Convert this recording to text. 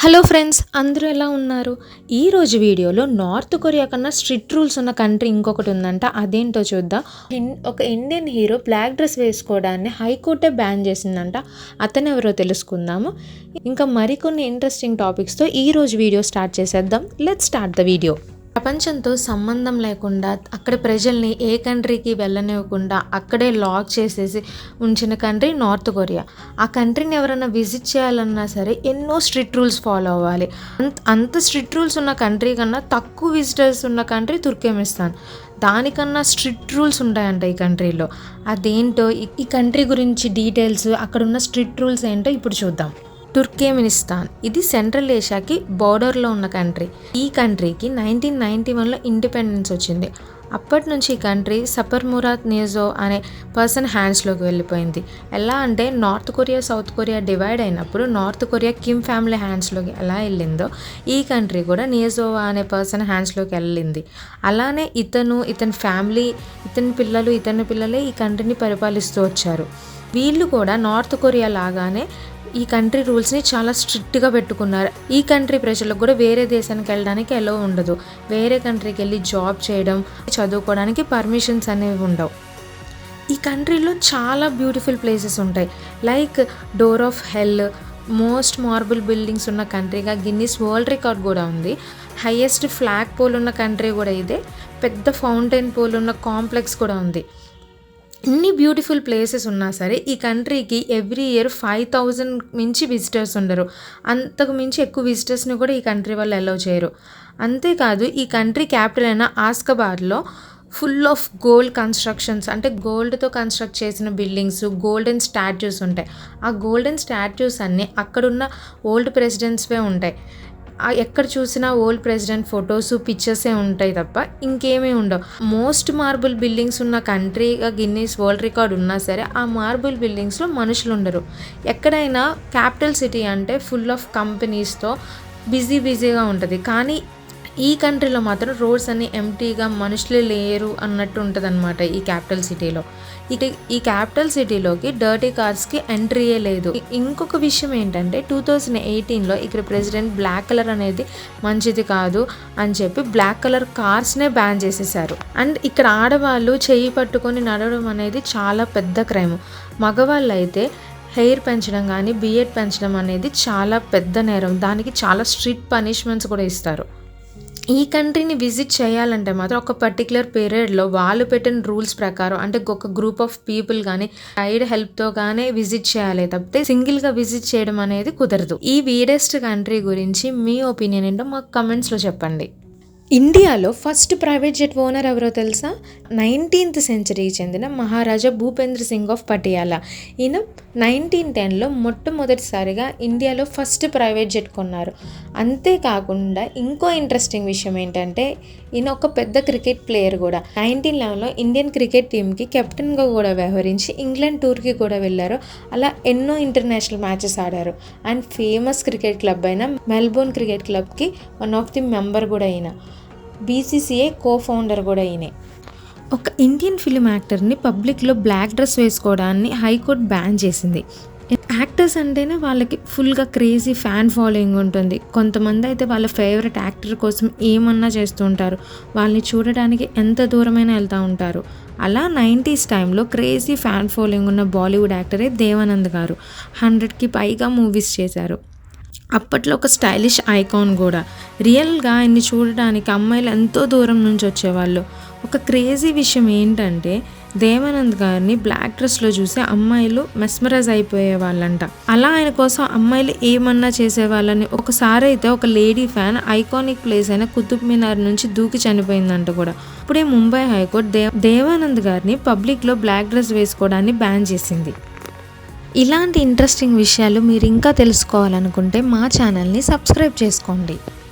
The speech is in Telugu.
హలో ఫ్రెండ్స్, అందరూ ఎలా ఉన్నారు? ఈరోజు వీడియోలో నార్త్ కొరియా కన్నా స్ట్రిక్ట్ రూల్స్ ఉన్న కంట్రీ ఇంకొకటి ఉందంట. అదేంటో చూద్దాం. ఒక ఇండియన్ హీరో బ్లాక్ డ్రెస్ వేసుకోవడాన్ని హైకోర్టే బ్యాన్ చేసిందంట. అతను ఎవరో తెలుసుకుందాము. ఇంకా మరికొన్ని ఇంట్రెస్టింగ్ టాపిక్స్తో ఈరోజు వీడియో స్టార్ట్ చేసేద్దాం. Let's start the video. ప్రపంచంతో సంబంధం లేకుండా అక్కడ ప్రజల్ని ఏ కంట్రీకి వెళ్ళనివ్వకుండా అక్కడే లాక్ చేసేసి ఉంచిన కంట్రీ నార్త్ కొరియా. ఆ కంట్రీని ఎవరైనా విజిట్ చేయాలన్నా సరే ఎన్నో స్ట్రిక్ట్ రూల్స్ ఫాలో అవ్వాలి. అంత స్ట్రిక్ట్ రూల్స్ ఉన్న కంట్రీ కన్నా తక్కువ విజిటర్స్ ఉన్న కంట్రీ తుర్కమెనిస్తాన్. దానికన్నా స్ట్రిక్ట్ రూల్స్ ఉంటాయంట ఈ కంట్రీలో. అదేంటో ఈ కంట్రీ గురించి డీటెయిల్స్, అక్కడున్న స్ట్రిక్ట్ రూల్స్ ఏంటో ఇప్పుడు చూద్దాం. తుర్కమెనిస్తాన్ ఇది సెంట్రల్ ఏషియాకి బోర్డర్లో ఉన్న కంట్రీ. ఈ కంట్రీకి 1991లో ఇండిపెండెన్స్ వచ్చింది. అప్పటి నుంచి ఈ కంట్రీ సపర్మురాత్ నియోజో అనే పర్సన్ హ్యాండ్స్లోకి వెళ్ళిపోయింది. ఎలా అంటే north Korea south Korea divide అయినప్పుడు నార్త్ కొరియా కిమ్ ఫ్యామిలీ హ్యాండ్స్లోకి ఎలా వెళ్ళిందో ఈ కంట్రీ కూడా నియోజోవా అనే పర్సన్ హ్యాండ్స్లోకి వెళ్ళింది. అలానే ఇతని ఫ్యామిలీ, ఇతని పిల్లలే ఈ కంట్రీని పరిపాలిస్తూ వచ్చారు. వీళ్ళు కూడా నార్త్ కొరియా లాగానే ఈ కంట్రీ రూల్స్ని చాలా స్ట్రిక్ట్గా పెట్టుకున్నారు. ఈ కంట్రీ ప్రజలకు కూడా వేరే దేశానికి వెళ్ళడానికి ఎలో ఉండదు. వేరే కంట్రీకి వెళ్ళి జాబ్ చేయడం, చదువుకోవడానికి పర్మిషన్స్ అనేవి ఉండవు. ఈ కంట్రీలో చాలా బ్యూటిఫుల్ ప్లేసెస్ ఉంటాయి. Like door of hell, most marble buildings ఉన్న కంట్రీగా గిన్నిస్ వరల్డ్ రికార్డ్ కూడా ఉంది. హైయెస్ట్ ఫ్లాగ్ పోల్ ఉన్న కంట్రీ కూడా ఇదే. పెద్ద ఫౌంటైన్ పోల్ ఉన్న కాంప్లెక్స్ కూడా ఉంది. ఇన్ని బ్యూటిఫుల్ ప్లేసెస్ ఉన్నా సరే ఈ కంట్రీకి ఎవ్రీ ఇయర్ 5,000 మించి విజిటర్స్ ఉండరు. అంతకు మించి ఎక్కువ విజిటర్స్ని కూడా ఈ కంట్రీ వాళ్ళు అలౌ చేయరు. అంతేకాదు ఈ కంట్రీ క్యాపిటల్ అయిన ఆస్కబార్లో ఫుల్ ఆఫ్ గోల్డ్ కన్స్ట్రక్షన్స్, అంటే గోల్డ్తో కన్స్ట్రక్ట్ చేసిన బిల్డింగ్స్, గోల్డెన్ స్టాట్యూస్ ఉంటాయి. ఆ గోల్డెన్ స్టాట్యూస్ అన్నీ అక్కడున్న ఓల్డ్ ప్రెసిడెంట్స్వే ఉంటాయి. ఎక్కడ చూసినా ఓల్డ్ ప్రెసిడెంట్ ఫొటోస్, పిక్చర్సే ఉంటాయి తప్ప ఇంకేమీ ఉండవు. మోస్ట్ మార్బుల్ బిల్డింగ్స్ ఉన్న కంట్రీగా గిన్నీస్ వరల్డ్ రికార్డ్ ఉన్నా సరే ఆ మార్బుల్ బిల్డింగ్స్లో మనుషులు ఉండరు. ఎక్కడైనా క్యాపిటల్ సిటీ అంటే ఫుల్ ఆఫ్ కంపెనీస్తో బిజీగా ఉంటుంది. కానీ ఈ కంట్రీలో మాత్రం రోడ్స్ అన్నీ ఎంటీగా, మనుషులే లేరు అన్నట్టు ఉంటుంది అనమాట. ఈ క్యాపిటల్ సిటీలో ఈ క్యాపిటల్ సిటీలోకి డర్టీ కార్స్కి ఎంట్రీయే లేదు. ఇంకొక విషయం ఏంటంటే 2018లో ఇక్కడ ప్రెసిడెంట్ బ్లాక్ కలర్ అనేది మంచిది కాదు అని చెప్పి బ్లాక్ కలర్ కార్స్నే బ్యాన్ చేసేసారు. అండ్ ఇక్కడ ఆడవాళ్ళు చెయ్యి పట్టుకొని నడవడం అనేది చాలా పెద్ద క్రైమ్. మగవాళ్ళు అయితే హెయిర్ పెంచడం కానీ బియర్డ్ పెంచడం అనేది చాలా పెద్ద నేరం. దానికి చాలా స్ట్రిక్ట్ పనిష్మెంట్స్ కూడా ఇస్తారు. ఈ కంట్రీని విజిట్ చేయాలంటే మాత్రం ఒక పర్టికులర్ పీరియడ్లో వాళ్ళు పెట్టిన రూల్స్ ప్రకారం, అంటే ఒక గ్రూప్ ఆఫ్ పీపుల్ కానీ గైడ్ హెల్ప్తో కానీ విజిట్ చేయాలి తప్పితే సింగిల్గా విజిట్ చేయడం అనేది కుదరదు. ఈ వీడెస్ట్ కంట్రీ గురించి మీ ఒపీనియన్ ఏంటో మాకు కమెంట్స్లో చెప్పండి. ఇండియాలో ఫస్ట్ ప్రైవేట్ జెట్ ఓనర్ ఎవరో తెలుసా? 19th సెంచరీకి చెందిన మహారాజా భూపేంద్ర సింగ్ ఆఫ్ పటియాలా. ఈయన 1910లో మొట్టమొదటిసారిగా ఇండియాలో ఫస్ట్ ప్రైవేట్ జెట్ కొన్నారు. అంతేకాకుండా ఇంకో ఇంట్రెస్టింగ్ విషయం ఏంటంటే ఈయన ఒక పెద్ద క్రికెట్ ప్లేయర్ కూడా. 1911లో ఇండియన్ క్రికెట్ టీమ్కి కెప్టెన్గా కూడా వ్యవహరించి ఇంగ్లాండ్ టూర్కి కూడా వెళ్ళారు. అలా ఎన్నో ఇంటర్నేషనల్ మ్యాచెస్ ఆడారు. అండ్ ఫేమస్ క్రికెట్ క్లబ్ అయిన మెల్బోర్న్ క్రికెట్ క్లబ్కి వన్ ఆఫ్ ది మెంబర్ కూడా అయిన. BCCI కో-ఫౌండర్ కూడా ఈయనే. ఒక ఇండియన్ ఫిలిం యాక్టర్ని పబ్లిక్లో బ్లాక్ డ్రెస్ వేసుకోవడాన్ని హైకోర్టు బ్యాన్ చేసింది. యాక్టర్స్ అంటేనే వాళ్ళకి ఫుల్గా క్రేజీ ఫ్యాన్ ఫాలోయింగ్ ఉంటుంది. కొంతమంది అయితే వాళ్ళ ఫేవరెట్ యాక్టర్ కోసం ఏమన్నా చేస్తూ ఉంటారు. వాళ్ళని చూడడానికి ఎంత దూరమైనా వెళ్తూ ఉంటారు. అలా 90s టైంలో క్రేజీ ఫ్యాన్ ఫాలోయింగ్ ఉన్న బాలీవుడ్ యాక్టరే దేవానంద్ గారు. 100కి పైగా మూవీస్ చేశారు. అప్పట్లో ఒక స్టైలిష్ ఐకాన్ కూడా. రియల్గా ఆయన్ని చూడడానికి అమ్మాయిలు ఎంతో దూరం నుంచి వచ్చేవాళ్ళు. ఒక క్రేజీ విషయం ఏంటంటే దేవానంద్ గారిని బ్లాక్ డ్రెస్లో చూసి అమ్మాయిలు మెస్మరైజ్ అయిపోయేవాళ్ళంట. అలా ఆయన కోసం అమ్మాయిలు ఏమన్నా చేసేవాళ్ళని. ఒకసారి అయితే ఒక లేడీ ఫ్యాన్ ఐకానిక్ ప్లేస్ అయిన కుతుబ్ మినార్ నుంచి దూకి చనిపోయిందంట కూడా. ఇప్పుడే ముంబై హైకోర్టు దేవానంద్ గారిని పబ్లిక్లో బ్లాక్ డ్రెస్ వేసుకోవడాన్ని బ్యాన్ చేసింది. ఇలాంటి ఇంట్రెస్టింగ్ విషయాలు మీరు ఇంకా తెలుసుకోవాలనుకుంటే మా ఛానల్ని సబ్స్క్రైబ్ చేసుకోండి.